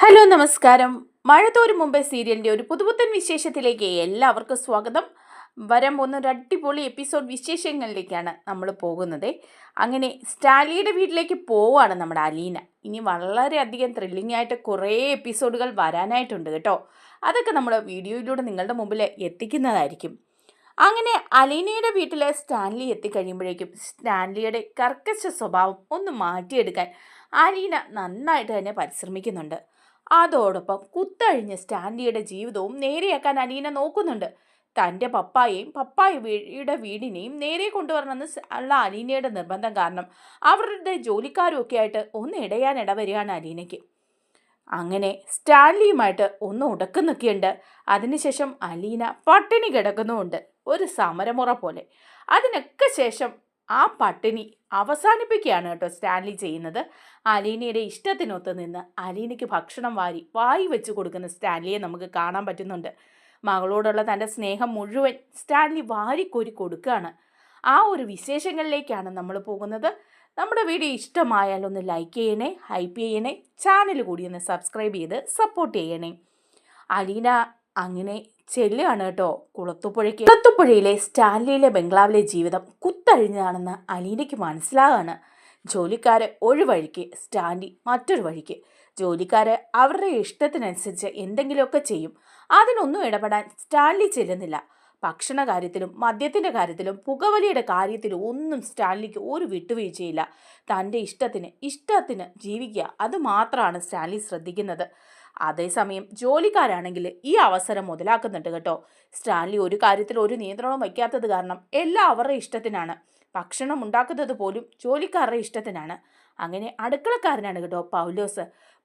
Hello നമസ്കാരം. മഴത്തോരും മുമ്പേ സീരിയലിൻ്റെ ഒരു പുതുപുത്തൻ വിശേഷത്തിലേക്ക് എല്ലാവർക്കും സ്വാഗതം. വരാൻ പോകുന്ന ഒരു അടിപൊളി എപ്പിസോഡ് വിശേഷങ്ങളിലേക്കാണ് നമ്മൾ പോകുന്നത്. അങ്ങനെ സ്റ്റാലിയുടെ വീട്ടിലേക്ക് പോവുകയാണ് നമ്മുടെ അലീന. ഇനി വളരെയധികം ത്രില്ലിംഗ് ആയിട്ട് കുറേ എപ്പിസോഡുകൾ വരാനായിട്ടുണ്ട് കേട്ടോ. അതൊക്കെ നമ്മൾ വീഡിയോയിലൂടെ നിങ്ങളുടെ മുമ്പിൽ എത്തിക്കുന്നതായിരിക്കും. അങ്ങനെ അലീനയുടെ വീട്ടിൽ സ്റ്റാൻലി എത്തിക്കഴിയുമ്പോഴേക്കും സ്റ്റാൻലിയുടെ കർക്കശ സ്വഭാവം ഒന്ന് മാറ്റിയെടുക്കാൻ അലീന നന്നായിട്ട് തന്നെ പരിശ്രമിക്കുന്നുണ്ട്. അതോടൊപ്പം കുത്തഴിഞ്ഞ സ്റ്റാൻലിയുടെ ജീവിതവും നേരെയാക്കാൻ അലീന നോക്കുന്നുണ്ട്. തൻ്റെ പപ്പായയുടെ വീടിനെയും നേരെ കൊണ്ടുവരണമെന്ന് ഉള്ള അലീനയുടെ നിർബന്ധം കാരണം അവരുടെ ജോലിക്കാരും ഒക്കെ ആയിട്ട് ഒന്ന് ഇടയാൻ ഇടവരികയാണ് അലീനയ്ക്ക്. അങ്ങനെ സ്റ്റാൻലിയുമായിട്ട് ഒന്ന് ഉടക്കുന്നിക്കുന്നുണ്ട്. അതിനുശേഷം അലീന പട്ടിണി കിടക്കുന്നുമുണ്ട്, ഒരു സമരമുറ പോലെ. അതിനൊക്കെ ശേഷം ആ പട്ടിണി അവസാനിപ്പിക്കുകയാണ് കേട്ടോ സ്റ്റാൻലി ചെയ്യുന്നത്. അലീനയുടെ ഇഷ്ടത്തിനൊത്ത് നിന്ന് അലീനയ്ക്ക് ഭക്ഷണം വായി വെച്ച് കൊടുക്കുന്ന സ്റ്റാൻലിയെ നമുക്ക് കാണാൻ പറ്റുന്നുണ്ട്. മകളോടുള്ള തൻ്റെ സ്നേഹം മുഴുവൻ സ്റ്റാൻലി വാരിക്കോരി കൊടുക്കുകയാണ്. ആ ഒരു വിശേഷങ്ങളിലേക്കാണ് നമ്മൾ പോകുന്നത്. നമ്മുടെ വീഡിയോ ഇഷ്ടമായാൽ ഒന്ന് ലൈക്ക് ചെയ്യണേ, ഹൈപ്പ് ചെയ്യണേ, ചാനൽ കൂടി ഒന്ന് സബ്സ്ക്രൈബ് ചെയ്ത് സപ്പോർട്ട് ചെയ്യണേ. അലീന അങ്ങനെ ചെല്ലുകയാണ് കേട്ടോ കുളത്തുപുഴയിലെ സ്റ്റാൻലിയിലെ ബംഗ്ലാവിലെ ജീവിതം കുത്തഴിഞ്ഞതാണെന്ന് അലീനയ്ക്ക് മനസ്സിലാകാണ്. ജോലിക്കാർ ഒരു വഴിക്ക്, സ്റ്റാൻലി മറ്റൊരു വഴിക്ക്. ജോലിക്കാർ അവരുടെ ഇഷ്ടത്തിനനുസരിച്ച് എന്തെങ്കിലുമൊക്കെ ചെയ്യും. അതിനൊന്നും ഇടപെടാൻ സ്റ്റാൻലി ചെല്ലുന്നില്ല. ഭക്ഷണ കാര്യത്തിലും മദ്യത്തിൻ്റെ കാര്യത്തിലും പുകവലിയുടെ കാര്യത്തിലും ഒന്നും സ്റ്റാൻലിക്ക് ഒരു വിട്ടുവീഴ്ചയില്ല. തൻ്റെ ഇഷ്ടത്തിന് ജീവിക്കുക, അത് മാത്രമാണ് സ്റ്റാൻലി ശ്രദ്ധിക്കുന്നത്. അതേസമയം ജോലിക്കാരാണെങ്കിൽ ഈ അവസരം മുതലാക്കുന്നുണ്ട് കേട്ടോ. സ്റ്റാൻലി ഒരു കാര്യത്തിൽ ഒരു നിയന്ത്രണവും വയ്ക്കാത്തത് കാരണം എല്ലാം അവരുടെ ഇഷ്ടത്തിനാണ്. ഭക്ഷണം ഉണ്ടാക്കുന്നത് പോലും ജോലിക്കാരുടെ ഇഷ്ടത്തിനാണ്. അങ്ങനെ അടുക്കളക്കാരനാണ് കേട്ടോ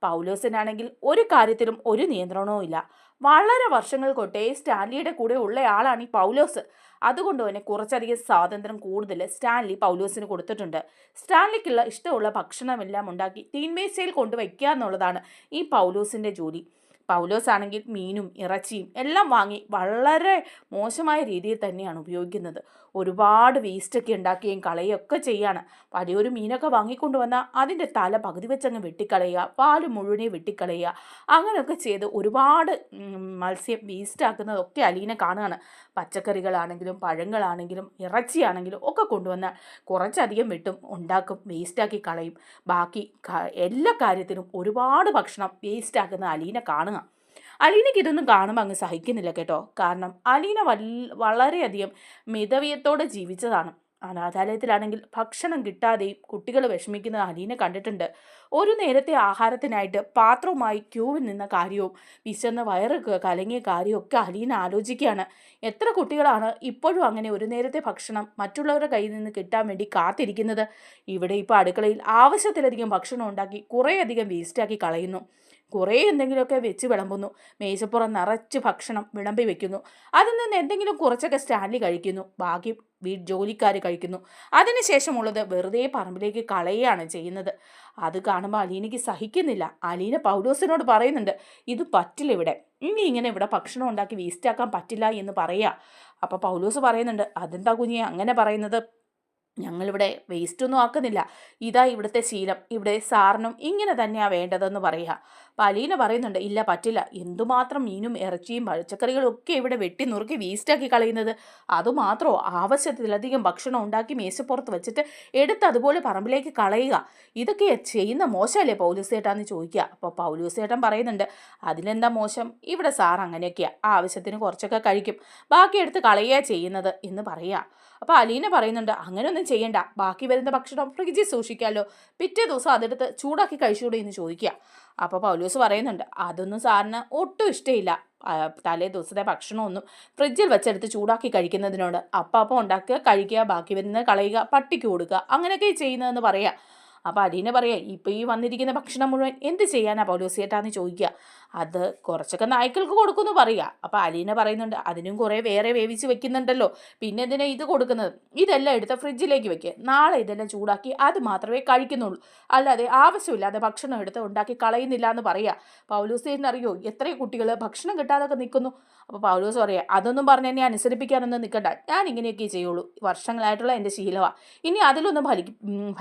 പൗലോസിനാണെങ്കിൽ ഒരു കാര്യത്തിലും ഒരു നിയന്ത്രണവും ഇല്ല. വളരെ വർഷങ്ങൾ തൊട്ടേ സ്റ്റാൻലിയുടെ കൂടെ ഉള്ളയാളാണ് ഈ പൗലോസ്. അതുകൊണ്ട് തന്നെ കുറച്ചധികം സ്വാതന്ത്ര്യം കൂടുതൽ സ്റ്റാൻലി പൗലോസിന് കൊടുത്തിട്ടുണ്ട്. സ്റ്റാൻലിക്കുള്ള ഇഷ്ടമുള്ള ഭക്ഷണമെല്ലാം ഉണ്ടാക്കി തീൻമേശയിൽ കൊണ്ടുവയ്ക്കുക എന്നുള്ളതാണ് ഈ പൗലോസിൻ്റെ ജോലി. പൗലോസ് ആണെങ്കിൽ മീനും ഇറച്ചിയും എല്ലാം വാങ്ങി വളരെ മോശമായ രീതിയിൽ തന്നെയാണ് ഉപയോഗിക്കുന്നത്. ഒരുപാട് വേസ്റ്റൊക്കെ ഉണ്ടാക്കുകയും കളയുകയൊക്കെ ചെയ്യാണ്. വലിയൊരു മീനൊക്കെ വാങ്ങിക്കൊണ്ടുവന്നാൽ അതിൻ്റെ തല പകുതി വെച്ചങ്ങ് വെട്ടിക്കളയുക, പാല് മുഴുവനെ വെട്ടിക്കളയുക, അങ്ങനെയൊക്കെ ചെയ്ത് ഒരുപാട് മത്സ്യം വേസ്റ്റാക്കുന്നതൊക്കെ അലീന കാണുകയാണ്. പച്ചക്കറികളാണെങ്കിലും പഴങ്ങളാണെങ്കിലും ഇറച്ചിയാണെങ്കിലും ഒക്കെ കൊണ്ടുവന്നാൽ കുറച്ചധികം വെട്ടും, ഉണ്ടാക്കും, വേസ്റ്റാക്കി കളയും. ബാക്കി എല്ലാ കാര്യത്തിലും ഒരുപാട് ഭക്ഷണം വേസ്റ്റാക്കുന്ന അലീന കാണുക. അലീനയ്ക്ക് ഇതൊന്നും കാണുമ്പോൾ അങ്ങ് സഹിക്കുന്നില്ല കേട്ടോ. കാരണം അലീന വളരെയധികം മിതവ്യത്തോടെ ജീവിച്ചതാണ്. അനാഥാലയത്തിലാണെങ്കിൽ ഭക്ഷണം കിട്ടാതെയും കുട്ടികൾ വിഷമിക്കുന്നത് അലീന കണ്ടിട്ടുണ്ട്. ഒരു നേരത്തെ ആഹാരത്തിനായിട്ട് പാത്രവുമായി ക്യൂവിൽ നിന്ന കാര്യവും വിശന്ന് വയറ് കലങ്ങിയ കാര്യമൊക്കെ അലീന ആലോചിക്കുകയാണ്. എത്ര കുട്ടികളാണ് ഇപ്പോഴും അങ്ങനെ ഒരു നേരത്തെ ഭക്ഷണം മറ്റുള്ളവരുടെ കയ്യിൽ നിന്ന് കിട്ടാൻ വേണ്ടി കാത്തിരിക്കുന്നത്. ഇവിടെ ഇപ്പോൾ അടുക്കളയിൽ ആവശ്യത്തിലധികം ഭക്ഷണം ഉണ്ടാക്കി കുറേയധികം വേസ്റ്റാക്കി കളയുന്നു. കുറേ എന്തെങ്കിലുമൊക്കെ വെച്ച് വിളമ്പുന്നു. മേശപ്പുറം നിറച്ച് ഭക്ഷണം വിളമ്പി വെക്കുന്നു. അതിൽ നിന്ന് എന്തെങ്കിലും കുറച്ചൊക്കെ സ്റ്റാൻലി കഴിക്കുന്നു, ബാക്കി ജോലിക്കാർ കഴിക്കുന്നു. അതിനുശേഷമുള്ളത് വെറുതെ പറമ്പിലേക്ക് കളയുകയാണ് ചെയ്യുന്നത്. അത് കാണുമ്പോൾ അലീനയ്ക്ക് സഹിക്കുന്നില്ല. അലീന പൗലോസിനോട് പറയുന്നുണ്ട്, ഇത് പറ്റില്ല, ഇനി ഇങ്ങനെ ഇവിടെ ഭക്ഷണം ഉണ്ടാക്കി വേസ്റ്റാക്കാൻ പറ്റില്ല എന്ന് പറയുക. അപ്പോൾ പൗലോസ് പറയുന്നുണ്ട്, അതെന്താ കുഞ്ഞെ അങ്ങനെ പറയുന്നത്? ഞങ്ങളിവിടെ വേസ്റ്റൊന്നും ആക്കുന്നില്ല, ഇതാ ഇവിടുത്തെ ശീലം, ഇവിടെ സാറിനും ഇങ്ങനെ തന്നെയാണ് വേണ്ടതെന്ന് പറയുക. അപ്പോൾ അലീന പറയുന്നുണ്ട്, ഇല്ല പറ്റില്ല, എന്തുമാത്രം മീനും ഇറച്ചിയും പച്ചക്കറികളും ഒക്കെ ഇവിടെ വെട്ടി നുറുക്കി വേസ്റ്റാക്കി കളയുന്നത്. അതുമാത്രമോ, ആവശ്യത്തിലധികം ഭക്ഷണം ഉണ്ടാക്കി മേശപ്പുറത്ത് വെച്ചിട്ട് എടുത്ത് അതുപോലെ പറമ്പിലേക്ക് കളയുക, ഇതൊക്കെ ചെയ്യുന്ന മോശമല്ലേ പൗലോസേട്ടാന്ന് ചോദിക്കുക. അപ്പോൾ പൗലോസേട്ടൻ പറയുന്നുണ്ട്, അതിലെന്താ മോശം, ഇവിടെ സാർ അങ്ങനെയൊക്കെയാണ്, ആവശ്യത്തിന് കുറച്ചൊക്കെ കഴിക്കും, ബാക്കി എടുത്ത് കളയുക ചെയ്യുന്നത് എന്ന് പറയുക. അപ്പോൾ അലീന പറയുന്നുണ്ട്, അങ്ങനെയൊന്നും ചെയ്യണ്ട, ബാക്കി വരുന്ന ഭക്ഷണം ഫ്രിഡ്ജിൽ സൂക്ഷിക്കാമല്ലോ, പിറ്റേ ദിവസം അതെടുത്ത് ചൂടാക്കി കഴിച്ചുകൂടെ എന്ന് ചോദിക്കുക. അപ്പോൾ പൗലോസ് പറയുന്നുണ്ട്, അതൊന്നും സാറിന് ഒട്ടും ഇഷ്ടമില്ല, തലേ ദിവസത്തെ ഭക്ഷണമൊന്നും ഫ്രിഡ്ജിൽ വെച്ചെടുത്ത് ചൂടാക്കി കഴിക്കുന്നതിനോട്. അപ്പം ഉണ്ടാക്കുക, കഴിക്കുക, ബാക്കി വരുന്നത് കളയുക, പട്ടിക്ക് കൊടുക്കുക, അങ്ങനെയൊക്കെ ചെയ്യുന്നതെന്ന് പറയാം. അപ്പോൾ അലീന പറയാം, ഇപ്പോൾ ഈ വന്നിരിക്കുന്ന ഭക്ഷണം മുഴുവൻ എന്ത് ചെയ്യാനാണ് പൗലോസേട്ടാന്ന് ചോദിക്കുക. അത് കുറച്ചൊക്കെ നായ്ക്കൾക്ക് കൊടുക്കുമെന്ന് പറയുക. അപ്പോൾ അലീന പറയുന്നുണ്ട്, അതിനും കുറേ വേറെ വേവിച്ച് വെക്കുന്നുണ്ടല്ലോ, പിന്നെ എന്തിനാ ഇത് കൊടുക്കുന്നത്? ഇതെല്ലാം എടുത്ത് ഫ്രിഡ്ജിലേക്ക് വെക്കുക, നാളെ ഇതെല്ലാം ചൂടാക്കി അത് മാത്രമേ കഴിക്കുന്നുള്ളൂ, അല്ലാതെ ആവശ്യമില്ലാതെ ഭക്ഷണം എടുത്ത് ഉണ്ടാക്കി കളയുന്നില്ല എന്ന് പറയുക. പൗലോസേട്ടൻ അറിയോ എത്രയും കുട്ടികൾ ഭക്ഷണം കിട്ടാതൊക്കെ നിൽക്കുന്നു. അപ്പോൾ പൗലോസ് പറയുക, അതൊന്നും പറഞ്ഞ് എന്നെ അനുസരിപ്പിക്കാനൊന്നും നിൽക്കണ്ട, ഞാൻ ഇങ്ങനെയൊക്കെ ചെയ്യുള്ളൂ, വർഷങ്ങളായിട്ടുള്ള എൻ്റെ ശീലമാണ്, ഇനി അതിലൊന്നും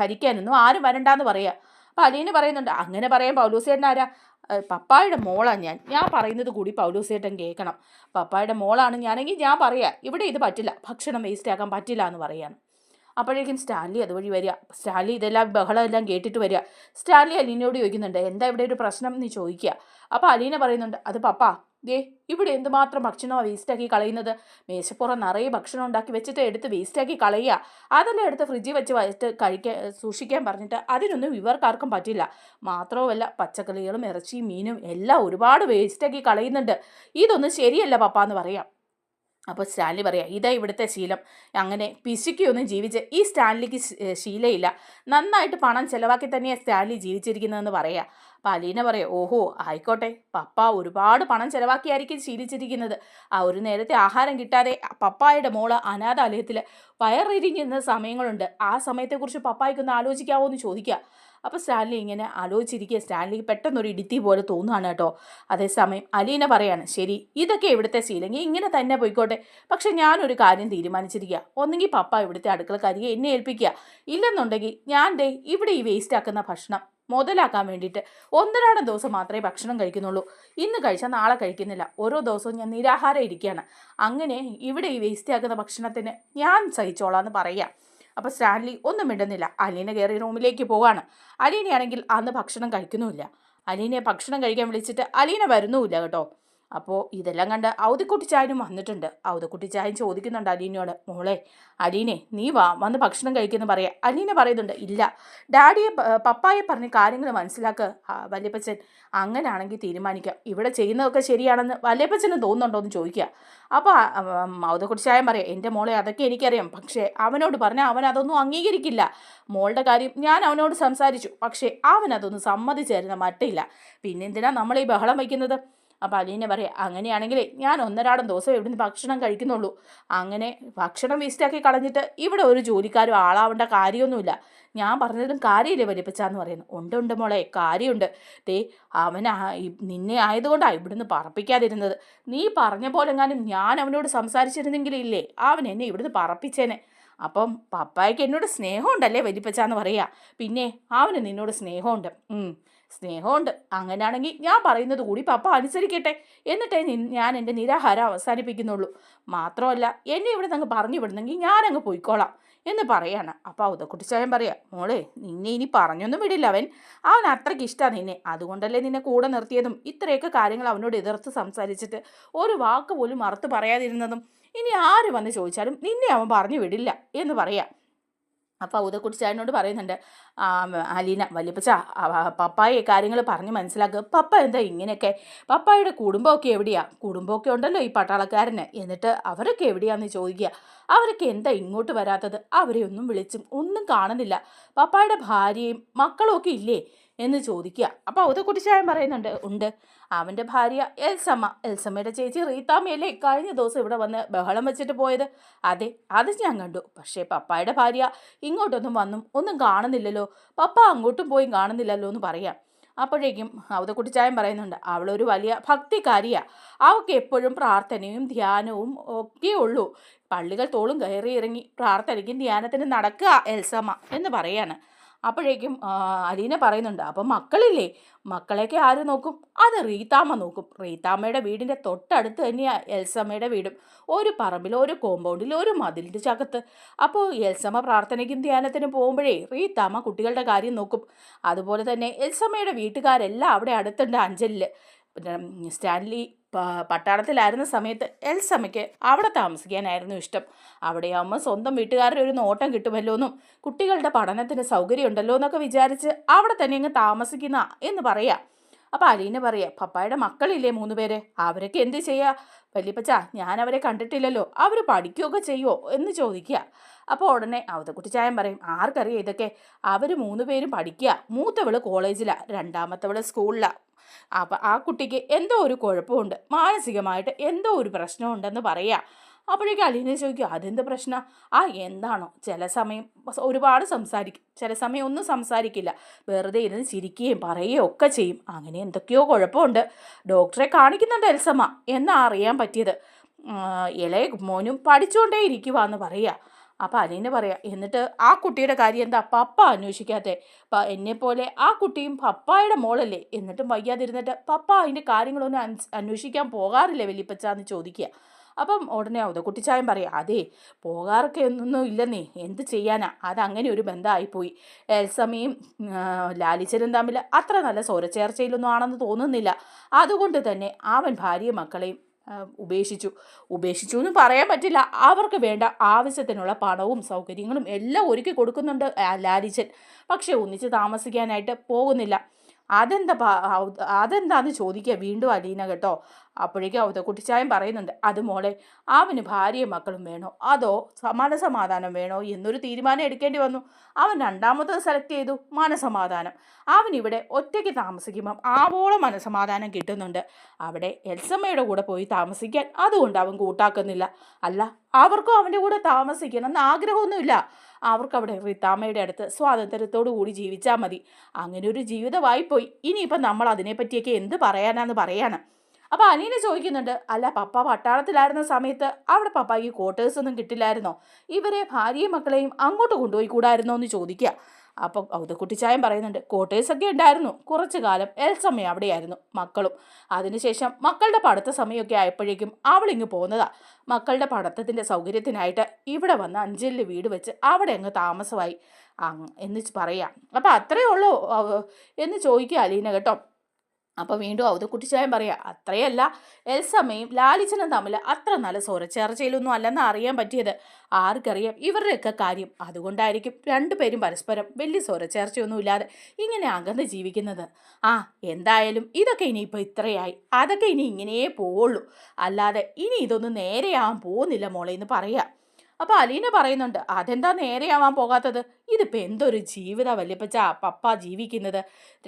ഭരിക്കാനൊന്നും ആരും വരണ്ടാന്ന് പറയുക. അപ്പോൾ അലീന പറയുന്നുണ്ട്, അങ്ങനെ പറയാൻ പൗലൂസേട്ടൻ ആരാ? പപ്പായുടെ മോളാണ് ഞാൻ പറയുന്നത് കൂടി പൗലൂസേട്ടൻ കേൾക്കണം. പപ്പായുടെ മോളാണ് ഞാനെങ്കിൽ ഞാൻ പറയാം, ഇവിടെ ഇത് പറ്റില്ല, ഭക്ഷണം വേസ്റ്റ് ആക്കാൻ പറ്റില്ല എന്ന് പറയാണ്. അപ്പോഴേക്കും സ്റ്റാൻലി അതുവഴി വരിക. സ്റ്റാൻലി ഇതെല്ലാം ബഹളം എല്ലാം കേട്ടിട്ട് വരിക. സ്റ്റാൻലി അലീനയോട് ചോദിക്കുന്നുണ്ട്, എന്താ ഇവിടെ ഒരു പ്രശ്നം എന്ന് ചോദിക്കുക. അപ്പോൾ അലീന പറയുന്നുണ്ട്, അത് പപ്പ ദേ ഇവിടെ എന്തുമാത്രം ഭക്ഷണമാണ് വേസ്റ്റാക്കി കളയുന്നത്. മേശപ്പുറം നിറയെ ഭക്ഷണം ഉണ്ടാക്കി വെച്ചിട്ട് എടുത്ത് വേസ്റ്റാക്കി കളയുക. അതെല്ലാം എടുത്ത് ഫ്രിഡ്ജിൽ വെച്ച് സൂക്ഷിക്കാൻ പറഞ്ഞിട്ട് അതിനൊന്നും ഇവർക്കാർക്കും പറ്റില്ല. മാത്രവുമല്ല പച്ചക്കറികളും ഇറച്ചിയും മീനും എല്ലാം ഒരുപാട് വേസ്റ്റാക്കി കളയുന്നുണ്ട്. ഇതൊന്നും ശരിയല്ല പപ്പ എന്ന് പറയാം. അപ്പോൾ സ്റ്റാൻലി പറയാം, ഇതാ ഇവിടുത്തെ ശീലം, അങ്ങനെ പിശുക്കിയൊന്നും ജീവിച്ച് ഈ സ്റ്റാൻലിക്ക് ശീലമില്ല, നന്നായിട്ട് പണം ചിലവാക്കി തന്നെയാണ് സ്റ്റാൻലി ജീവിച്ചിരിക്കുന്നതെന്ന് പറയാം. അപ്പോൾ അലീന പറയാം, ഓഹോ ആയിക്കോട്ടെ, പപ്പ ഒരുപാട് പണം ചിലവാക്കിയായിരിക്കും ശീലിച്ചിരിക്കുന്നത്. ആ ഒരു നേരത്തെ ആഹാരം കിട്ടാതെ പപ്പായുടെ മോള് അനാഥാലയത്തിൽ വയറിരിഞ്ഞിരുന്ന സമയങ്ങളുണ്ട്. ആ സമയത്തെക്കുറിച്ച് പപ്പായ്ക്കൊന്ന് ആലോചിക്കാവോ എന്ന് ചോദിക്കുക. അപ്പോൾ സ്റ്റാൻലി ഇങ്ങനെ ആലോചിച്ചിരിക്കുക. സ്റ്റാൻലിക്ക് പെട്ടെന്നൊരു ഇടിത്തി പോലെ തോന്നുകയാണ് കേട്ടോ. അതേസമയം അലീന പറയാണ്, ശരി ഇതൊക്കെ ഇവിടുത്തെ ശീലമെങ്കിൽ ഇങ്ങനെ തന്നെ പോയിക്കോട്ടെ, പക്ഷെ ഞാനൊരു കാര്യം തീരുമാനിച്ചിരിക്കുക. ഒന്നെങ്കിൽ പപ്പ ഇവിടുത്തെ അടുക്കളക്കാരിയെ എന്നെ ഏൽപ്പിക്കുക, ഇല്ലെന്നുണ്ടെങ്കിൽ ഞാൻ ഇവിടെ ഈ വേസ്റ്റ് ആക്കുന്ന ഭക്ഷണം മുതലാക്കാൻ വേണ്ടിയിട്ട് ഒന്നരാടം ദിവസം മാത്രമേ ഭക്ഷണം കഴിക്കുന്നുള്ളൂ. ഇന്ന് കഴിച്ചാൽ നാളെ കഴിക്കുന്നില്ല. ഓരോ ദിവസവും ഞാൻ നിരാഹാരം ഇരിക്കുകയാണ്. അങ്ങനെ ഇവിടെ ഈ വേസ്റ്റ് ആക്കുന്ന ഭക്ഷണത്തിന് ഞാൻ സഹിച്ചോളാം എന്ന് പറയാം. അപ്പോൾ സ്റ്റാൻലി ഒന്നും മിണ്ടുന്നില്ല. അലീന കയറി റൂമിലേക്ക് പോവാണ്. അലീനയാണെങ്കിൽ അന്ന് ഭക്ഷണം കഴിക്കുന്നുമില്ല. അലീനയെ ഭക്ഷണം കഴിക്കാൻ വിളിച്ചിട്ട് അലീന വരുന്നുമില്ല കേട്ടോ. അപ്പോൾ ഇതെല്ലാം കണ്ട് ഔദിക്കുട്ടിച്ചായനും വന്നിട്ടുണ്ട്. ഔദിക്കുട്ടിച്ചായൻ ചോദിക്കുന്നുണ്ട് അലീനയോട്, മോളെ അലീനെ നീ വന്ന് ഭക്ഷണം കഴിക്കുമെന്ന് പറയാം. അലീന പറയുന്നുണ്ട്, ഇല്ല ഡാഡിയെ പപ്പായെ പറഞ്ഞ് കാര്യങ്ങൾ മനസ്സിലാക്കുക വല്യപ്പച്ചൻ, അങ്ങനെയാണെങ്കിൽ തീരുമാനിക്കാം. ഇവിടെ ചെയ്യുന്നതൊക്കെ ശരിയാണെന്ന് വല്യപ്പച്ചന് തോന്നുന്നുണ്ടോ എന്ന് ചോദിക്കുക. അപ്പോൾ ഔദിക്കുട്ടിച്ചായൻ പറയാം, എൻ്റെ മോളെ അതൊക്കെ എനിക്കറിയാം, പക്ഷേ അവനോട് പറഞ്ഞാൽ അവൻ അതൊന്നും അംഗീകരിക്കില്ല. മോളുടെ കാര്യം ഞാൻ അവനോട് സംസാരിച്ചു, പക്ഷേ അവനതൊന്നും സമ്മതിച്ചു തരുന്ന മട്ടില്ല. പിന്നെന്തിനാ നമ്മൾ ഈ ബഹളം വയ്ക്കുന്നത്? അപ്പോൾ അലീന പറയാം, അങ്ങനെയാണെങ്കിൽ ഞാൻ ഒന്നരാടം ദിവസം ഇവിടുന്ന് ഭക്ഷണം കഴിക്കുന്നുള്ളൂ. അങ്ങനെ ഭക്ഷണം വേസ്റ്റാക്കി കളഞ്ഞിട്ട് ഇവിടെ ഒരു ജോലിക്കാരും ആളാവേണ്ട കാര്യമൊന്നുമില്ല. ഞാൻ പറഞ്ഞതും കാര്യമില്ലേ വലിയപ്പച്ചാന്ന് പറയുന്നു. ഉണ്ട് മോളെ, കാര്യമുണ്ട്. ദേ അവൻ നിന്നെ ആയതുകൊണ്ടാണ് ഇവിടുന്ന് പറപ്പിക്കാതിരുന്നത്. നീ പറഞ്ഞ പോലെങ്ങാനും ഞാൻ അവനോട് സംസാരിച്ചിരുന്നെങ്കിലില്ലേ അവൻ എന്നെ ഇവിടുന്ന് പറപ്പിച്ചേനെ. അപ്പം പപ്പായ്ക്ക് എന്നോട് സ്നേഹമുണ്ടല്ലേ വലിയപ്പച്ചാന്ന് പറയുക. പിന്നെ അവന് നിന്നോട് സ്നേഹമുണ്ട്. സ്നേഹമുണ്ട്. അങ്ങനെയാണെങ്കിൽ ഞാൻ പറയുന്നത് കൂടി പപ്പ അനുസരിക്കട്ടെ, എന്നിട്ടേ ഞാൻ എൻ്റെ നിരാഹാരം അവസാനിപ്പിക്കുന്നുള്ളൂ. മാത്രമല്ല എന്നെ ഇവിടെ നിന്ന് പറഞ്ഞു വിടുന്നെങ്കിൽ ഞാനങ്ങ് പോയിക്കോളാം എന്ന് പറയാണ്. അപ്പോൾ ഔദക്കുട്ടിച്ചായൻ പറയാം, മോളെ നിന്നെ ഇനി പറഞ്ഞൊന്നും വിടില്ല അവൻ അത്രയ്ക്ക് ഇഷ്ടമാണ് നിന്നെ, അതുകൊണ്ടല്ലേ നിന്നെ കൂടെ നിർത്തിയതും ഇത്രയൊക്കെ കാര്യങ്ങൾ അവനോട് എതിർത്ത് സംസാരിച്ചിട്ട് ഒരു വാക്ക് പോലും മറുത്ത് പറയാതിരുന്നതും. ഇനി ആര് വന്ന് ചോദിച്ചാലും നിന്നെ അവൻ പറഞ്ഞു വിടില്ല എന്ന് പറയാം. അപ്പോൾ ഔദക്കുട്ടിച്ചായനോട് പറയുന്നുണ്ട്, അലീന വല്യപ്പച്ച പപ്പായെ കാര്യങ്ങൾ പറഞ്ഞ് മനസ്സിലാക്കുക. പപ്പ എന്താ ഇങ്ങനെയൊക്കെ? പപ്പായുടെ കുടുംബമൊക്കെ എവിടെയാണ്? കുടുംബമൊക്കെ ഉണ്ടല്ലോ ഈ പട്ടാളക്കാരന്, എന്നിട്ട് അവരൊക്കെ എവിടെയാണെന്ന് ചോദിക്കുക. അവരൊക്കെ എന്താ ഇങ്ങോട്ട് വരാത്തത്? അവരെ ഒന്നും വിളിച്ചും ഒന്നും കാണുന്നില്ല. പപ്പായുടെ ഭാര്യയും മക്കളും ഒക്കെ ഇല്ലേ എന്ന് ചോദിക്കുക. അപ്പോൾ ഔദക്കുട്ടിച്ചായൻ പറയുന്നുണ്ട്, ഉണ്ട്, അവൻ്റെ ഭാര്യ എൽസമ്മയുടെ ചേച്ചി റീത്താമ്മയല്ലേ കഴിഞ്ഞ ദിവസം ഇവിടെ വന്ന് ബഹളം വെച്ചിട്ട് പോയത്? അതെ, അത് ഞാൻ കണ്ടു. പക്ഷേ പപ്പായുടെ ഭാര്യ ഇങ്ങോട്ടൊന്നും ഒന്നും കാണുന്നില്ലല്ലോ, പപ്പ അങ്ങോട്ടും പോയി കാണുന്നില്ലല്ലോ എന്ന് പറയാം. അപ്പോഴേക്കും ഔദക്കുട്ടിച്ചായൻ പറയുന്നുണ്ട്, അവളൊരു വലിയ ഭക്തിക്കാരിയാണ്, അവൾക്ക് എപ്പോഴും പ്രാർത്ഥനയും ധ്യാനവും ഒക്കെ ഉള്ളൂ. പള്ളികൾ തോളും കയറി ഇറങ്ങി പ്രാർത്ഥനയ്ക്കും ധ്യാനത്തിനും നടക്കുക എൽസമ്മ എന്ന് പറയാണ്. അപ്പോഴേക്കും അലീന പറയുന്നുണ്ട്, അപ്പം മക്കളില്ലേ, മക്കളെയൊക്കെ ആര് നോക്കും? അത് റീത്താമ്മ നോക്കും. റീത്താമ്മയുടെ വീടിൻ്റെ തൊട്ടടുത്ത് തന്നെയാണ് എൽസമ്മയുടെ വീടും. ഒരു പറമ്പിൽ, ഒരു കോമ്പൗണ്ടിൽ, ഒരു മതിലിൻ്റെ ചകത്ത്. അപ്പോൾ എൽസമ്മ പ്രാർത്ഥനയ്ക്കും ധ്യാനത്തിനും പോകുമ്പോഴേ റീത്താമ്മ കുട്ടികളുടെ കാര്യം നോക്കും. അതുപോലെ തന്നെ എൽസമ്മയുടെ വീട്ടുകാരെല്ലാം അവിടെ അടുത്തുണ്ട് അഞ്ചലിൽ. പിന്നെ സ്റ്റാൻലി പട്ടാളത്തിലായിരുന്ന സമയത്ത് എൽസമ്മയ്ക്ക് അവിടെ താമസിക്കാനായിരുന്നു ഇഷ്ടം. അവിടെയാകുമ്പോൾ സ്വന്തം വീട്ടുകാരുടെ ഒരു നോട്ടം കിട്ടുമല്ലോ എന്നും കുട്ടികളുടെ പഠനത്തിന് സൗകര്യം ഉണ്ടല്ലോ എന്നൊക്കെ വിചാരിച്ച് അവിടെ തന്നെ അങ്ങ് താമസിക്കുന്ന എന്ന് പറയാം. അപ്പോൾ അലീന പറയാം, പപ്പായുടെ മക്കളില്ലേ 3 പേര്, അവരൊക്കെ എന്ത് ചെയ്യുക വല്യപ്പച്ച? ഞാൻ അവരെ കണ്ടിട്ടില്ലല്ലോ, അവർ പഠിക്കുകയൊക്കെ ചെയ്യുമോ എന്ന് ചോദിക്കുക. അപ്പോൾ ഉടനെ ഔദക്കുട്ടിച്ചായൻ പറയും, ആർക്കറിയാം ഇതൊക്കെ, അവർ 3 പേരും പഠിക്കുക. മൂത്തവള് കോളേജിലാണ്, രണ്ടാമത്തവള് സ്കൂളിലാണ്. അപ്പം ആ കുട്ടിക്ക് എന്തോ ഒരു കുഴപ്പമുണ്ട്, മാനസികമായിട്ട് എന്തോ ഒരു പ്രശ്നമുണ്ടെന്ന് പറയാം. അപ്പോഴേക്കും അലീന ചോദിക്കും, അതെന്ത് പ്രശ്നം? എന്താണോ, ചില സമയം ഒരുപാട് സംസാരിക്കും, ചില സമയം ഒന്നും സംസാരിക്കില്ല, വെറുതെ ഇരുന്ന് ചിരിക്കുകയും പറയുകയും ഒക്കെ ചെയ്യും. അങ്ങനെ എന്തൊക്കെയോ കുഴപ്പമുണ്ട്. ഡോക്ടറെ കാണിക്കുന്നുണ്ട് എൽസമ്മ എന്നാ അറിയാൻ പറ്റിയത്. ഇളയ മോനും പഠിച്ചുകൊണ്ടേ ഇരിക്കുവാന്ന് പറയുക. അപ്പോൾ അലീന പറയാം, എന്നിട്ട് ആ കുട്ടിയുടെ കാര്യം എന്താ പപ്പ അന്വേഷിക്കാത്തേ? എന്നെപ്പോലെ ആ കുട്ടിയും പപ്പായുടെ മോളല്ലേ, എന്നിട്ടും വയ്യാതിരുന്നിട്ട് പപ്പ അതിൻ്റെ കാര്യങ്ങളൊന്നും അന്വേഷിക്കാൻ പോകാറില്ലേ വല്യപ്പച്ചാന്ന് ചോദിക്കുക. അപ്പം ഉടനെ ഔതക്കുട്ടിച്ചായൻ പറയാം, അതേ പോകാറൊക്കെ ഒന്നും ഇല്ലെന്നേ, എന്ത് ചെയ്യാനാ, അതങ്ങനെ ഒരു ബന്ധമായിപ്പോയി. എൽസമ്മയും ലാലിച്ചനും തമ്മിൽ അത്ര നല്ല സ്വരച്ചേർച്ചയിലൊന്നും ആണെന്ന് തോന്നുന്നില്ല. അതുകൊണ്ട് തന്നെ അവൻ ഭാര്യയും മക്കളെയും ഉപേക്ഷിച്ചു എന്ന് പറയാൻ പറ്റില്ല. അവർക്ക് വേണ്ട ആവശ്യത്തിനുള്ള പണവും സൗകര്യങ്ങളും എല്ലാം ഒരുക്കി കൊടുക്കുന്നുണ്ട് ലാലിച്ചൻ. പക്ഷെ ഒന്നിച്ച് താമസിക്കാനായിട്ട് പോകുന്നില്ല. അതെന്താന്ന് ചോദിക്കുക വീണ്ടും അലീന കേട്ടോ. അപ്പോഴേക്കും ഔതക്കുട്ടിച്ചായൻ പറയുന്നുണ്ട്, അത് മോളെ, അവന് ഭാര്യയും മക്കളും വേണോ അതോ മനസമാധാനം വേണോ എന്നൊരു തീരുമാനം എടുക്കേണ്ടി വന്നു. അവൻ രണ്ടാമത് സെലക്ട് ചെയ്തു മനസമാധാനം. അവൻ ഇവിടെ ഒറ്റയ്ക്ക് താമസിക്കുമ്പം ആവോളം മനസമാധാനം കിട്ടുന്നുണ്ട്. അവിടെ എൽസമ്മയുടെ കൂടെ പോയി താമസിക്കാൻ അതുകൊണ്ട് അവൻ കൂട്ടാക്കുന്നില്ല. അല്ല, അവർക്കും അവൻ്റെ കൂടെ താമസിക്കണം എന്ന് ആഗ്രഹമൊന്നുമില്ല. അവർക്ക് അവിടെ റിത്താമ്മയുടെ അടുത്ത് സ്വാതന്ത്ര്യത്തോടു കൂടി ജീവിച്ചാൽ മതി. അങ്ങനെ ഒരു ജീവിതമായിപ്പോയി. ഇനിയിപ്പം നമ്മൾ അതിനെപ്പറ്റിയൊക്കെ എന്ത് പറയാനാന്ന് പറയാണ്. അപ്പോൾ അലീന ചോദിക്കുന്നുണ്ട്, അല്ല പപ്പ പട്ടാളത്തിലായിരുന്ന സമയത്ത് അവിടെ പപ്പായ്ക്ക് ക്വാർട്ടേഴ്സ് ഒന്നും കിട്ടില്ലായിരുന്നോ? ഇവരെ ഭാര്യയും മക്കളെയും അങ്ങോട്ട് കൊണ്ടുപോയി കൂടായിരുന്നോ എന്ന് ചോദിക്കുക. അപ്പം ഔതക്കുട്ടിച്ചായൻ പറയുന്നുണ്ട്, ക്വാർട്ടേഴ്സൊക്കെ ഉണ്ടായിരുന്നു. കുറച്ചു കാലം എൽസമ്മ അവിടെയായിരുന്നു, മക്കളും. അതിനുശേഷം മക്കളുടെ പഠിത്ത സമയമൊക്കെ ആയപ്പോഴേക്കും അവളിങ്ങ് പോകുന്നതാ. മക്കളുടെ പഠിത്തത്തിൻ്റെ സൗകര്യത്തിനായിട്ട് ഇവിടെ വന്ന് അഞ്ചലിൽ വീട് വെച്ച് അവിടെ അങ്ങ് താമസമായി എന്ന് പറയാം. അപ്പം അത്രയേ ഉള്ളൂ എന്ന് ചോദിക്കുക അലീന കേട്ടോ. അപ്പോൾ വീണ്ടും ഔതക്കുട്ടിച്ചായൻ പറയാം, അത്രയല്ല, എൽസമ്മയും ലാലിച്ചനും തമ്മിൽ അത്ര നല്ല സ്വരച്ചേർച്ചയിലൊന്നും അല്ലെന്ന് അറിയാൻ പറ്റിയത്. ആർക്കറിയാം ഇവരുടെയൊക്കെ കാര്യം. അതുകൊണ്ടായിരിക്കും രണ്ടുപേരും പരസ്പരം വലിയ സ്വരച്ചേർച്ചയൊന്നും ഇല്ലാതെ ഇങ്ങനെ അകന്ന് ജീവിക്കുന്നത്. എന്തായാലും ഇതൊക്കെ ഇനിയിപ്പോൾ ഇത്രയായി, അതൊക്കെ ഇനി ഇങ്ങനെയേ പോവുള്ളൂ, അല്ലാതെ ഇനി ഇതൊന്നും നേരെയാവാൻ പോകുന്നില്ല മോളെ എന്ന് പറയാം. അപ്പോൾ അലീന പറയുന്നുണ്ട്, അതെന്താ നേരെയാവാൻ പോകാത്തത്? ഇതിപ്പോൾ എന്തൊരു ജീവിത വല്യപ്പച്ച പപ്പ ജീവിക്കുന്നത്.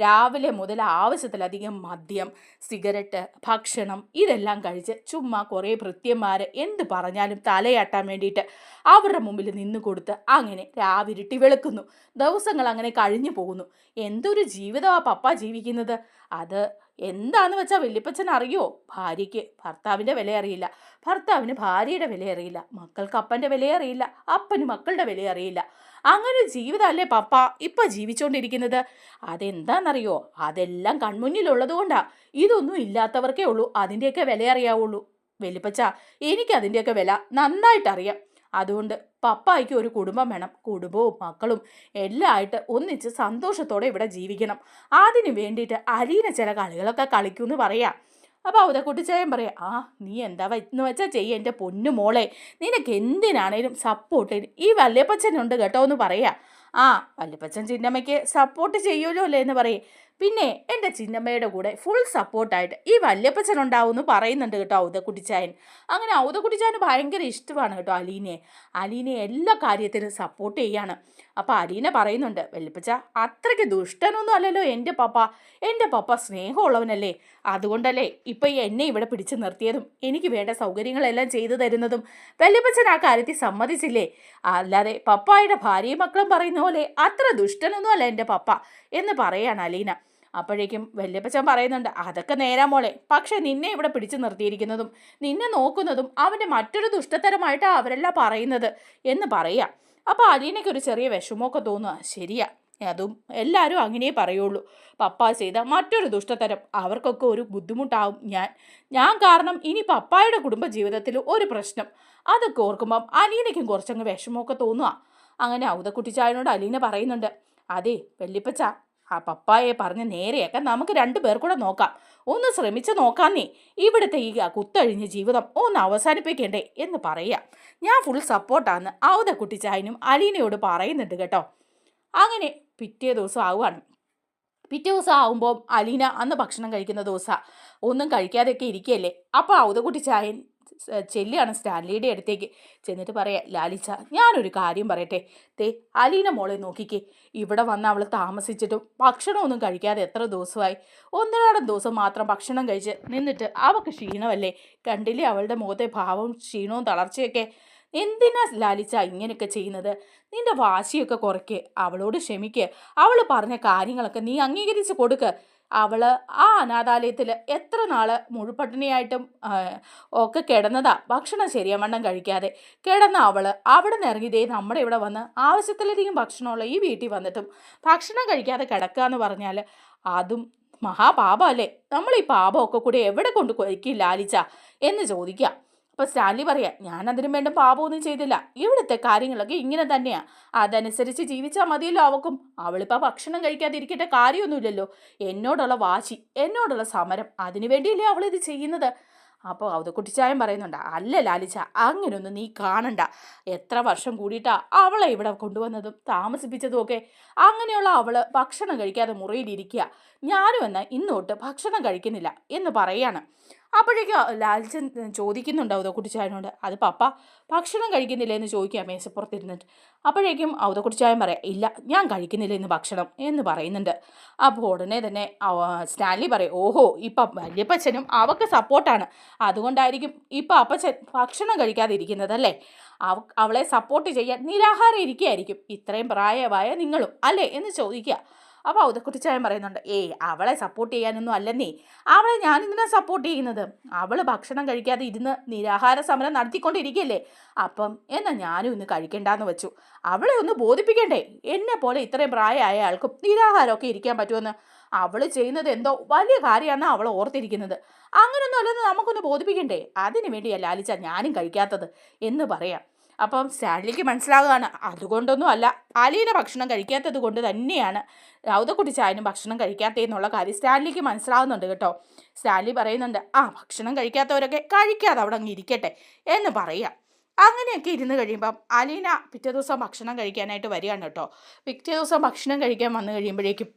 രാവിലെ മുതൽ ആവശ്യത്തിലധികം മദ്യം, സിഗരറ്റ്, ഭക്ഷണം ഇതെല്ലാം കഴിച്ച് ചുമ്മാ കുറേ ഭൃത്യന്മാർ എന്ത് പറഞ്ഞാലും തലയാട്ടാൻ വേണ്ടിയിട്ട് അവരുടെ മുമ്പിൽ നിന്ന് കൊടുത്ത് അങ്ങനെ രാവിരുട്ടി വെളുക്കുന്നു. ദിവസങ്ങൾ അങ്ങനെ കഴിഞ്ഞു പോകുന്നു. എന്തൊരു ജീവിതമാണ് പപ്പ ജീവിക്കുന്നത്. അത് എന്താന്ന് വെച്ചാൽ വല്യപ്പച്ചൻ അറിയോ? ഭാര്യയ്ക്ക് ഭർത്താവിൻ്റെ വില അറിയില്ല, ഭർത്താവിന് ഭാര്യയുടെ വില അറിയില്ല, മക്കൾക്ക് അപ്പൻ്റെ വില അറിയില്ല, അപ്പന് മക്കളുടെ വില അറിയില്ല. അങ്ങനെ ജീവിതമല്ലേ പപ്പ ഇപ്പം ജീവിച്ചുകൊണ്ടിരിക്കുന്നത്. അതെന്താണെന്നറിയോ? അതെല്ലാം കൺമുന്നിലുള്ളത് കൊണ്ടാണ്. ഇതൊന്നും ഇല്ലാത്തവർക്കേ ഉള്ളൂ അതിൻ്റെയൊക്കെ വില അറിയാവുള്ളൂ. വല്യപ്പച്ച, എനിക്കതിൻ്റെയൊക്കെ വില നന്നായിട്ടറിയാം. അതുകൊണ്ട് പപ്പായ്ക്ക് ഒരു കുടുംബം വേണം. കുടുംബവും മക്കളും എല്ലാം ആയിട്ട് ഒന്നിച്ച് സന്തോഷത്തോടെ ഇവിടെ ജീവിക്കണം. അതിന് വേണ്ടിയിട്ട് അലീന ചില കളികളൊക്കെ കളിക്കുമെന്ന് പറയാം. അപ്പോൾ ഔതക്കുട്ടിച്ചായൻ പറയാം, നീ എന്താ എന്ന് വെച്ചാൽ ചെയ്യ എൻ്റെ പൊന്നു മോളെ, നിനക്ക് എന്തിനാണേലും സപ്പോർട്ട് ഈ വല്യപ്പച്ചനുണ്ട് കേട്ടോ എന്ന് പറയാം. വല്യപ്പച്ചൻ ചിന്നമ്മയ്ക്ക് സപ്പോർട്ട് ചെയ്യുമല്ലോ അല്ലേ എന്ന് പറയും. പിന്നെ എൻ്റെ ചിന്നമ്മയുടെ കൂടെ ഫുൾ സപ്പോർട്ടായിട്ട് ഈ വല്യപ്പച്ചൻ ഉണ്ടാവും എന്ന് പറയുന്നുണ്ട് കേട്ടോ ഔതക്കുട്ടിച്ചായൻ. അങ്ങനെ ഔതക്കുട്ടിച്ചായന് ഭയങ്കര ഇഷ്ടമാണ് കേട്ടോ അലീനെ എല്ലാ കാര്യത്തിനും സപ്പോർട്ട് ചെയ്യാണ്. അപ്പോൾ അലീന പറയുന്നുണ്ട്, വല്യപ്പച്ച അത്രയ്ക്ക് ദുഷ്ടനൊന്നും അല്ലല്ലോ എൻ്റെ പപ്പ സ്നേഹമുള്ളവനല്ലേ. അതുകൊണ്ടല്ലേ ഇപ്പം എന്നെ ഇവിടെ പിടിച്ചു നിർത്തിയതും എനിക്ക് വേണ്ട സൗകര്യങ്ങളെല്ലാം ചെയ്തു തരുന്നതും. വല്യപ്പച്ചൻ ആ കാര്യത്തിൽ സമ്മതിച്ചില്ലേ. അല്ലാതെ പപ്പായുടെ ഭാര്യയും മക്കളും പറയുന്ന പോലെ അത്ര ദുഷ്ടനൊന്നും അല്ല എൻ്റെ പപ്പ എന്ന് പറയാണ് അലീന. അപ്പോഴേക്കും വല്യപ്പച്ചൻ പറയുന്നുണ്ട്, അതൊക്കെ നേരാ മോളെ, പക്ഷെ നിന്നെ ഇവിടെ പിടിച്ചു നിർത്തിയിരിക്കുന്നതും നിന്നെ നോക്കുന്നതും അവൻ്റെ മറ്റൊരു ദുഷ്ടതരമായിട്ടാണ് അവരെല്ലാം പറയുന്നത് എന്ന് പറയാം. അപ്പോൾ അലീനയ്ക്ക് ഒരു ചെറിയ വിഷമമൊക്കെ തോന്നുക. ശരിയാ, അതും എല്ലാവരും അങ്ങനെ പറയുള്ളൂ. പപ്പ ചെയ്ത മറ്റൊരു ദുഷ്ടതരം അവർക്കൊക്കെ ഒരു ബുദ്ധിമുട്ടാവും. ഞാൻ കാരണം ഇനി പപ്പായുടെ കുടുംബജീവിതത്തിൽ ഒരു പ്രശ്നം, അതൊക്കെ ഓർക്കുമ്പം അലീനയ്ക്കും കുറച്ചങ്ങ് വിഷമമൊക്കെ തോന്നുക. അങ്ങനെ ഔതക്കുട്ടിച്ചായനോട് അലീന പറയുന്നുണ്ട്, അതെ വല്യപ്പച്ച, ആ പപ്പായെ പറഞ്ഞ് നേരെയൊക്കെ നമുക്ക് 2 പേർ കൂടെ നോക്കാം. ഒന്ന് ശ്രമിച്ച് നോക്കാന്നേ. ഇവിടുത്തെ ഈ കുത്തഴിഞ്ഞ ജീവിതം ഒന്ന് അവസാനിപ്പിക്കണ്ടേ എന്ന് പറയാം. ഞാൻ ഫുൾ സപ്പോർട്ടാന്ന് ഔതക്കുട്ടിച്ചായനും അലീനയോട് പറയുന്നുണ്ട് കേട്ടോ. അങ്ങനെ പിറ്റേ ദിവസം ആവുകയാണ്. പിറ്റേ ദിവസം ആവുമ്പോൾ അലീന അന്ന് ഭക്ഷണം കഴിക്കുന്ന ദിവസമാണ്. ഒന്നും കഴിക്കാതെയൊക്കെ ഇരിക്കുകയല്ലേ. അപ്പോൾ ഔതക്കുട്ടിച്ചായൻ ചെല്ലിയാണ് സ്റ്റാൻലിയുടെ അടുത്തേക്ക്. ചെന്നിട്ട് പറയാം, ലാലിച്ച ഞാനൊരു കാര്യം പറയട്ടെ. അലീന മോളെ നോക്കിക്കേ, ഇവിടെ വന്ന് അവൾ താമസിച്ചിട്ടും ഭക്ഷണമൊന്നും കഴിക്കാതെ എത്ര ദിവസമായി. 1-2 ദിവസം മാത്രം ഭക്ഷണം കഴിച്ച് നിന്നിട്ട് അവൾക്ക് ക്ഷീണമല്ലേ. കണ്ടില്ലേ അവളുടെ മുഖത്തെ ഭാവവും ക്ഷീണവും തളർച്ചയൊക്കെ. എന്തിനാ ലാലിച്ച ഇങ്ങനെയൊക്കെ ചെയ്യുന്നത്? നിന്റെ വാശിയൊക്കെ കുറയ്ക്ക്, അവളോട് ക്ഷമിക്ക്, അവൾ പറഞ്ഞ കാര്യങ്ങളൊക്കെ നീ അംഗീകരിച്ച് കൊടുക്ക്. അവള് ആ അനാഥാലയത്തിൽ എത്ര നാള് മുഴുപട്ടിണിയായിട്ടും ഒക്കെ കിടന്നതാ, ഭക്ഷണം ശരിയവണ്ണം കഴിക്കാതെ കിടന്ന അവള് അവിടെ നിന്ന് ഇറങ്ങിയതേ നമ്മുടെ ഇവിടെ വന്ന് ആവശ്യത്തിലധികം ഭക്ഷണമുള്ള ഈ വീട്ടിൽ വന്നിട്ടും ഭക്ഷണം കഴിക്കാതെ കിടക്കുക എന്ന് പറഞ്ഞാൽ അതും മഹാപാപം അല്ലേ? നമ്മൾ ഈ പാപമൊക്കെ കൂടി എവിടെ കൊണ്ട് കൊയ്ക്കും ലാലിച്ച എന്ന് ചോദിക്കുക. അപ്പൊ സ്റ്റാൻലി പറയാ, ഞാൻ അതിനും വേണ്ട പാപമൊന്നും ചെയ്തില്ല, ഇവിടുത്തെ കാര്യങ്ങളൊക്കെ ഇങ്ങനെ തന്നെയാ, അതനുസരിച്ച് ജീവിച്ചാൽ മതിയല്ലോ അവക്കും. അവളിപ്പോ ഭക്ഷണം കഴിക്കാതെ ഇരിക്കേണ്ട കാര്യമൊന്നുമില്ലല്ലോ. എന്നോടുള്ള വാശി, എന്നോടുള്ള സമരം, അതിനു വേണ്ടിയല്ലേ അവളിത് ചെയ്യുന്നത്. അപ്പോൾ അവതക്കുട്ടിച്ചായം പറയുന്നുണ്ട്, അല്ല ലാലിച്ച, അങ്ങനെയൊന്നും നീ കാണണ്ട. എത്ര വർഷം കൂടിയിട്ടാ അവളെ ഇവിടെ കൊണ്ടുവന്നതും താമസിപ്പിച്ചതും ഒക്കെ. അങ്ങനെയുള്ള അവള് ഭക്ഷണം കഴിക്കാതെ മുറിയിലിരിക്കുക, ഞാനും എന്നാൽ ഇന്നോട്ട് ഭക്ഷണം കഴിക്കുന്നില്ല എന്ന് പറയാണ്. അപ്പോഴേക്കും ലാൽച്ചൻ ചോദിക്കുന്നുണ്ട് അവതക്കുട്ടിച്ചായനോട്, അത് പപ്പ ഭക്ഷണം കഴിക്കുന്നില്ല എന്ന് ചോദിക്കുക മേശപ്പുറത്തിരുന്നിട്ട്. അപ്പോഴേക്കും അവതക്കുട്ടിച്ചായൻ പറയാം, ഇല്ല ഞാൻ കഴിക്കുന്നില്ല ഇന്ന് ഭക്ഷണം എന്ന് പറയുന്നുണ്ട്. അപ്പോൾ ഉടനെ തന്നെ സ്റ്റാൻലി പറയും, ഓഹോ ഇപ്പം വല്യപ്പച്ചനും അവൾക്ക് സപ്പോർട്ടാണ്, അതുകൊണ്ടായിരിക്കും ഇപ്പം അപ്പച്ചൻ ഭക്ഷണം കഴിക്കാതെ ഇരിക്കുന്നതല്ലേ. അവളെ സപ്പോർട്ട് ചെയ്യാൻ നിരാഹാരം ഇരിക്കുകയായിരിക്കും ഇത്രയും പ്രായമായ നിങ്ങളും അല്ലേ എന്ന് ചോദിക്കുക. അപ്പോൾ അവതക്കുട്ടിച്ചായൻ പറയുന്നുണ്ട്, അവളെ സപ്പോർട്ട് ചെയ്യാനൊന്നും അല്ലെന്നേ, അവളെ ഞാനിതിനാ സപ്പോർട്ട് ചെയ്യുന്നത്. അവൾ ഭക്ഷണം കഴിക്കാതെ ഇരുന്ന് നിരാഹാര സമരം നടത്തിക്കൊണ്ടിരിക്കുകയല്ലേ, അപ്പം എന്നാൽ ഞാനും ഇന്ന് കഴിക്കണ്ടെന്ന് വെച്ചു. അവളെ ഒന്ന് ബോധിപ്പിക്കണ്ടേ, എന്നെ പോലെ ഇത്രയും പ്രായമായ ആൾക്കും നിരാഹാരമൊക്കെ ഇരിക്കാൻ പറ്റുമെന്ന്. അവൾ ചെയ്യുന്നത് എന്തോ വലിയ കാര്യമാണെന്ന് അവൾ ഓർത്തിരിക്കുന്നത്. അങ്ങനൊന്നും അല്ലെന്ന് നമുക്കൊന്ന് ബോധിപ്പിക്കണ്ടേ, അതിനു വേണ്ടിയാ ലാലിച്ച ഞാനും കഴിക്കാത്തത് എന്ന് പറയാം. അപ്പം സ്റ്റാൻലിക്ക് മനസ്സിലാകുകയാണ്, അതുകൊണ്ടൊന്നും അല്ല, അലീന ഭക്ഷണം കഴിക്കാത്തത് കൊണ്ട് തന്നെയാണ് അവതക്കുട്ടിച്ചായനും ഭക്ഷണം കഴിക്കാത്തതെന്നുള്ള കാര്യം സ്റ്റാൻലിക്ക് മനസ്സിലാവുന്നുണ്ട് കേട്ടോ. സ്റ്റാൻലി പറയുന്നുണ്ട്, ഭക്ഷണം കഴിക്കാത്തവരൊക്കെ കഴിക്കാതെ അവിടെ അങ്ങ് ഇരിക്കട്ടെ എന്ന് പറയാം. അങ്ങനെയൊക്കെ ഇരുന്ന് കഴിയുമ്പം അലീന പിറ്റേ ദിവസം ഭക്ഷണം കഴിക്കാനായിട്ട് വരികയാണ് കേട്ടോ. പിറ്റേ ദിവസം ഭക്ഷണം കഴിക്കാൻ വന്നു കഴിയുമ്പോഴേക്കും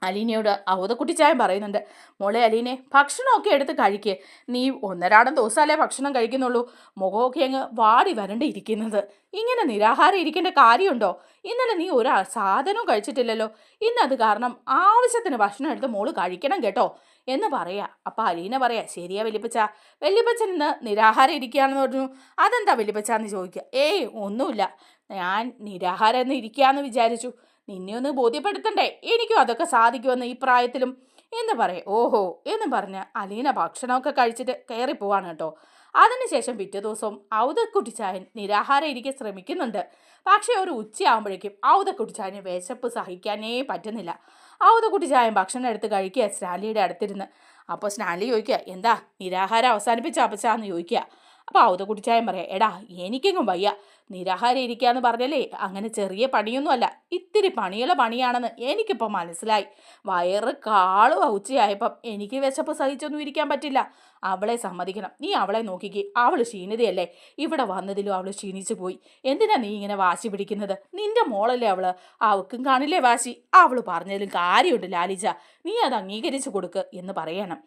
അലീനയോട് അവതക്കുട്ടിച്ചായൻ പറയുന്നുണ്ട്, മോളെ അലീനെ ഭക്ഷണമൊക്കെ എടുത്ത് കഴിക്കുക, നീ ഒന്നരാടം ദിവസമല്ലേ ഭക്ഷണം കഴിക്കുന്നുള്ളൂ, മുഖമൊക്കെ അങ്ങ് വാടി വരണ്ടിരിക്കുന്നത്, ഇങ്ങനെ നിരാഹാരം ഇരിക്കേണ്ട കാര്യമുണ്ടോ? ഇന്നലെ നീ ഒരു സാധനവും കഴിച്ചിട്ടില്ലല്ലോ, ഇന്നത് കാരണം ആവശ്യത്തിന് ഭക്ഷണം എടുത്ത് മോള് കഴിക്കണം കേട്ടോ എന്ന് പറയാ. അപ്പം അലീന പറയാ, ശരിയാ വല്യപ്പച്ച, വല്യപ്പച്ചൻ ഇന്ന് നിരാഹാരം ഇരിക്കുകയാണെന്ന് പറഞ്ഞു. അതെന്താ വല്യപ്പച്ചാന്ന് ചോദിക്കുക. ഒന്നുമില്ല, ഞാൻ നിരാഹാരം എന്ന് ഇരിക്കുകയെന്ന് വിചാരിച്ചു, നിന്നെ ഒന്ന് ബോധ്യപ്പെടുത്തണ്ടേ, എനിക്കും അതൊക്കെ സാധിക്കുമെന്ന് ഈ പ്രായത്തിലും എന്ന് പറയും. ഓഹോ എന്ന് പറഞ്ഞ് അലീന ഭക്ഷണമൊക്കെ കഴിച്ചിട്ട് കയറിപ്പോവാണ് കേട്ടോ. അതിനുശേഷം പിറ്റേ ദിവസം ഔതക്കുട്ടിച്ചായൻ നിരാഹാരം ഇരിക്കാൻ ശ്രമിക്കുന്നുണ്ട്. പക്ഷേ ഒരു ഉച്ചയാകുമ്പോഴേക്കും ഔതക്കുട്ടിച്ചായന് വിശപ്പ് സഹിക്കാനേ പറ്റുന്നില്ല. ഔതക്കുട്ടിച്ചായൻ ഭക്ഷണം എടുത്ത് കഴിക്കുക സ്റ്റാൻലിയുടെ അടുത്തിരുന്ന്. അപ്പോൾ സ്റ്റാൻലി ചോദിക്കുക, എന്താ നിരാഹാരം അവസാനിപ്പിച്ച അപ്പച്ചാന്ന് ചോദിക്കുക. അപ്പോൾ ഔതക്കുട്ടിച്ചായൻ പറയാം, എടാ എനിക്കെങ്ങും വയ്യ, നിരാഹാരം ഇരിക്കാന്ന് പറഞ്ഞല്ലേ അങ്ങനെ ചെറിയ പണിയൊന്നുമല്ല, ഇത്തിരി പണിയുള്ള പണിയാണെന്ന് എനിക്കിപ്പോൾ മനസ്സിലായി. വയറ് കാളും ഉച്ചയായപ്പം എനിക്ക് വിശപ്പ് സഹിച്ചൊന്നും ഇരിക്കാൻ പറ്റില്ല. അവളെ സമ്മതിക്കണം, നീ അവളെ നോക്കിക്കേ, അവൾ ക്ഷീണിതയല്ലേ, ഇവിടെ വന്നതിലും അവൾ ക്ഷീണിച്ചു പോയി. എന്തിനാ നീ ഇങ്ങനെ വാശി പിടിക്കുന്നത്? നിന്റെ മോളല്ലേ അവള്, അവൾക്കും കാണില്ലേ വാശി, അവൾ പറഞ്ഞതിലും കാര്യമുണ്ട് ലാലിജ, നീ അത് അംഗീകരിച്ചു കൊടുക്ക് എന്ന് പറയണം.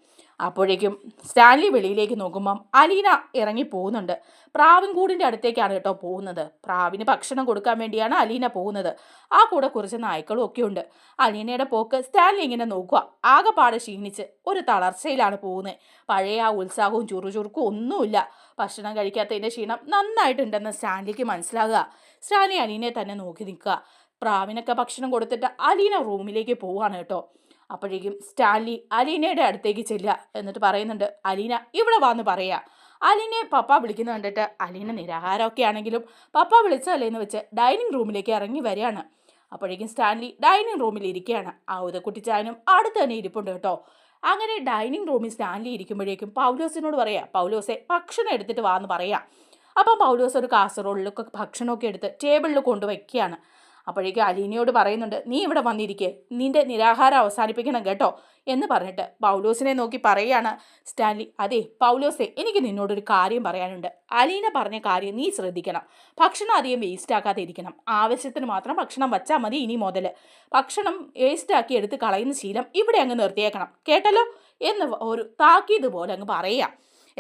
അപ്പോഴേക്കും സ്റ്റാൻലി വെളിയിലേക്ക് നോക്കുമ്പം അലീന ഇറങ്ങി പോകുന്നുണ്ട്. പ്രാവിൻകൂടിൻ്റെ അടുത്തേക്കാണ് കേട്ടോ പോകുന്നത്. പ്രാവിന് ഭക്ഷണം കൊടുക്കാൻ വേണ്ടിയാണ് അലീന പോകുന്നത്. ആ കൂടെ കുറച്ച് നായ്ക്കളും ഒക്കെ ഉണ്ട്. അലീനയുടെ പോക്ക് സ്റ്റാൻലി ഇങ്ങനെ നോക്കുക. ആകെപ്പാടെ ക്ഷീണിച്ച് ഒരു തളർച്ചയിലാണ് പോകുന്നത്. പഴയ ആ ഉത്സാഹവും ചുറുചുറുക്കും ഒന്നുമില്ല. ഭക്ഷണം കഴിക്കാത്തതിൻ്റെ ക്ഷീണം നന്നായിട്ടുണ്ടെന്ന് സ്റ്റാൻലിക്ക് മനസ്സിലാകുക. സ്റ്റാൻലി അലീനയെ തന്നെ നോക്കി നിൽക്കുക. പ്രാവിനൊക്കെ ഭക്ഷണം കൊടുത്തിട്ട് അലീന റൂമിലേക്ക് പോവുകയാണ് കേട്ടോ. അപ്പോഴേക്കും സ്റ്റാൻലി അലീനയുടെ അടുത്തേക്ക് ചെല്ലുക. എന്നിട്ട് പറയുന്നുണ്ട്, അലീന ഇവിടെ വന്ന് പറയാ. അലീനയെ പപ്പ വിളിക്കുന്നത് കണ്ടിട്ട് അലീന നിരാഹാരമൊക്കെ ആണെങ്കിലും പപ്പ വിളിച്ചതല്ലേ എന്ന് വെച്ച് ഡൈനിങ് റൂമിലേക്ക് ഇറങ്ങി വരികയാണ്. അപ്പോഴേക്കും സ്റ്റാൻലി ഡൈനിങ് റൂമിൽ ഇരിക്കുകയാണ്. ഔതക്കുട്ടിച്ചായനും അടുത്ത് തന്നെ ഇരിപ്പുണ്ട് കേട്ടോ. അങ്ങനെ ഡൈനിങ് റൂമിൽ സ്റ്റാൻലി ഇരിക്കുമ്പോഴേക്കും പൗലോസിനോട് പറയാം, പൗലോസെ ഭക്ഷണം എടുത്തിട്ട് വാന്ന് പറയാം. അപ്പം പൗലോസ് ഒരു കാസറോളിലൊക്കെ ഭക്ഷണമൊക്കെ എടുത്ത് ടേബിളിൽ കൊണ്ടുവയ്ക്കുകയാണ്. അപ്പോഴേക്കും അലീനയോട് പറയുന്നുണ്ട്, നീ ഇവിടെ വന്നിരിക്കുക, നിന്റെ നിരാഹാരം അവസാനിപ്പിക്കണം കേട്ടോ എന്ന് പറഞ്ഞിട്ട് പൗലോസിനെ നോക്കി പറയുകയാണ് സ്റ്റാൻലി. അതെ പൗലോസെ, എനിക്ക് നിന്നോടൊരു കാര്യം പറയാനുണ്ട്. അലീന പറഞ്ഞ കാര്യം നീ ശ്രദ്ധിക്കണം. ഭക്ഷണം അധികം വേസ്റ്റ് ആക്കാതെ ഇരിക്കണം. ആവശ്യത്തിന് മാത്രം ഭക്ഷണം വച്ചാൽ മതി. ഇനി മുതൽ ഭക്ഷണം വേസ്റ്റാക്കി എടുത്ത് കളയുന്ന ശീലം ഇവിടെ അങ്ങ് നിർത്തിയേക്കണം കേട്ടല്ലോ എന്ന് ഒരു താക്കീത് പോലെ അങ്ങ് പറയാം.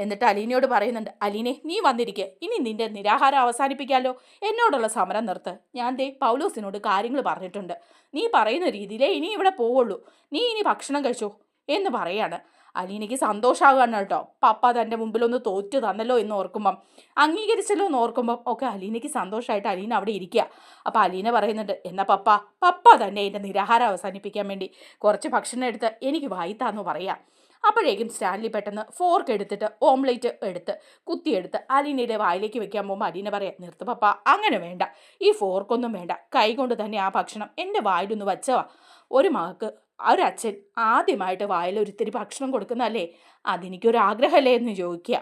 എന്നിട്ട് അലീനയോട് പറയുന്നുണ്ട്, അലീനെ നീ വന്നിരിക്കുക, ഇനി നിന്റെ നിരാഹാരം അവസാനിപ്പിക്കാമല്ലോ, എന്നോടുള്ള സമരം നിർത്ത്. ഞാൻ ദേ പൗലോസിനോട് കാര്യങ്ങൾ പറഞ്ഞിട്ടുണ്ട്. നീ പറയുന്ന രീതിയിലേ ഇനി ഇവിടെ പോവുള്ളൂ. നീ ഇനി ഭക്ഷണം കഴിച്ചോ എന്ന് പറയാണ്. അലീനയ്ക്ക് സന്തോഷമാകുകയാണ് കേട്ടോ. പപ്പ തൻ്റെ മുമ്പിലൊന്ന് തോറ്റു തന്നല്ലോ എന്ന് ഓർക്കുമ്പം, അംഗീകരിച്ചല്ലോ എന്ന് ഓർക്കുമ്പം ഒക്കെ അലീനയ്ക്ക് സന്തോഷമായിട്ട് അലീന അവിടെ ഇരിക്കുക. അപ്പോൾ അലീന പറയുന്നുണ്ട്, എന്നാ പപ്പ തന്നെ എൻ്റെ നിരാഹാരം അവസാനിപ്പിക്കാൻ വേണ്ടി കുറച്ച് ഭക്ഷണം എടുത്ത് എനിക്ക് വായിത്താന്ന് പറയാം. അപ്പോഴേക്കും സ്റ്റാൻലി പെട്ടെന്ന് ഫോർക്ക് എടുത്തിട്ട് ഓംലേറ്റ് എടുത്ത് കുത്തിയെടുത്ത് അലീനയുടെ വായിലേക്ക് വെക്കാൻ പോകുമ്പോൾ അലീന പറയാം, നിർത്ത് പപ്പ, അങ്ങനെ വേണ്ട, ഈ ഫോർക്കൊന്നും വേണ്ട, കൈകൊണ്ട് തന്നെ ആ ഭക്ഷണം എൻ്റെ വായിലൊന്ന് വച്ചവാ. ഒരു മകൾക്ക് ഒരച്ഛൻ ആദ്യമായിട്ട് വായിൽ ഒരിത്തിരി ഭക്ഷണം കൊടുക്കുന്നതല്ലേ, അതെനിക്കൊരാഗ്രഹമല്ലേ എന്ന് ചോദിക്കുക.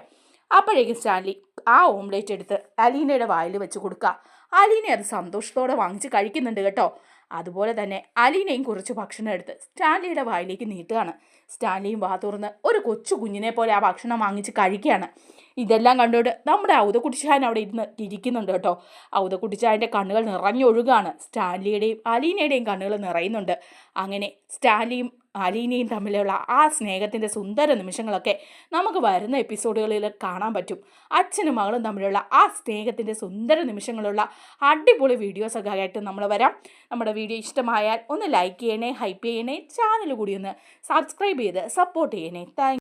അപ്പോഴേക്കും സ്റ്റാൻലി ആ ഓംലേറ്റ് എടുത്ത് അലീനയുടെ വായിൽ വെച്ച് കൊടുക്കുക. അലീന അത് സന്തോഷത്തോടെ വാങ്ങിച്ച് കഴിക്കുന്നുണ്ട് കേട്ടോ. അതുപോലെ തന്നെ അലീനയും കുറച്ച് ഭക്ഷണം എടുത്ത് സ്റ്റാൻലിയുടെ വായിലേക്ക് നീട്ടുകയാണ്. സ്റ്റാൻലിയും വാ തുറന്ന് ഒരു കൊച്ചു കുഞ്ഞിനെ പോലെ ആ ഭക്ഷണം വാങ്ങിച്ച് കഴിക്കുകയാണ്. ഇതെല്ലാം കണ്ടുകൊണ്ട് നമ്മുടെ ഔതക്കുട്ടിച്ചായൻ അവിടെ ഇരുന്ന് ഇരിക്കുന്നുണ്ട് കേട്ടോ. ഔതക്കുട്ടിച്ചായൻ്റെ കണ്ണുകൾ നിറഞ്ഞൊഴുകാണ്. സ്റ്റാൻലിയുടെയും അലീനയുടെയും കണ്ണുകൾ നിറയുന്നുണ്ട്. അങ്ങനെ സ്റ്റാൻലിയും അലീനയും തമ്മിലുള്ള ആ സ്നേഹത്തിൻ്റെ സുന്ദര നിമിഷങ്ങളൊക്കെ നമുക്ക് വരുന്ന എപ്പിസോഡുകളിൽ കാണാൻ പറ്റും. അച്ഛനും മകളും തമ്മിലുള്ള ആ സ്നേഹത്തിൻ്റെ സുന്ദര നിമിഷങ്ങളുള്ള അടിപൊളി വീഡിയോസൊക്കെ ആയിട്ട് നമ്മൾ വരാം. നമ്മുടെ വീഡിയോ ഇഷ്ടമായാൽ ഒന്ന് ലൈക്ക് ചെയ്യണേ, ഹൈപ്പ് ചെയ്യണേ, ചാനൽ കൂടി ഒന്ന് സബ്സ്ക്രൈബ് ചെയ്ത് സപ്പോർട്ട് ചെയ്യണേ. താങ്ക്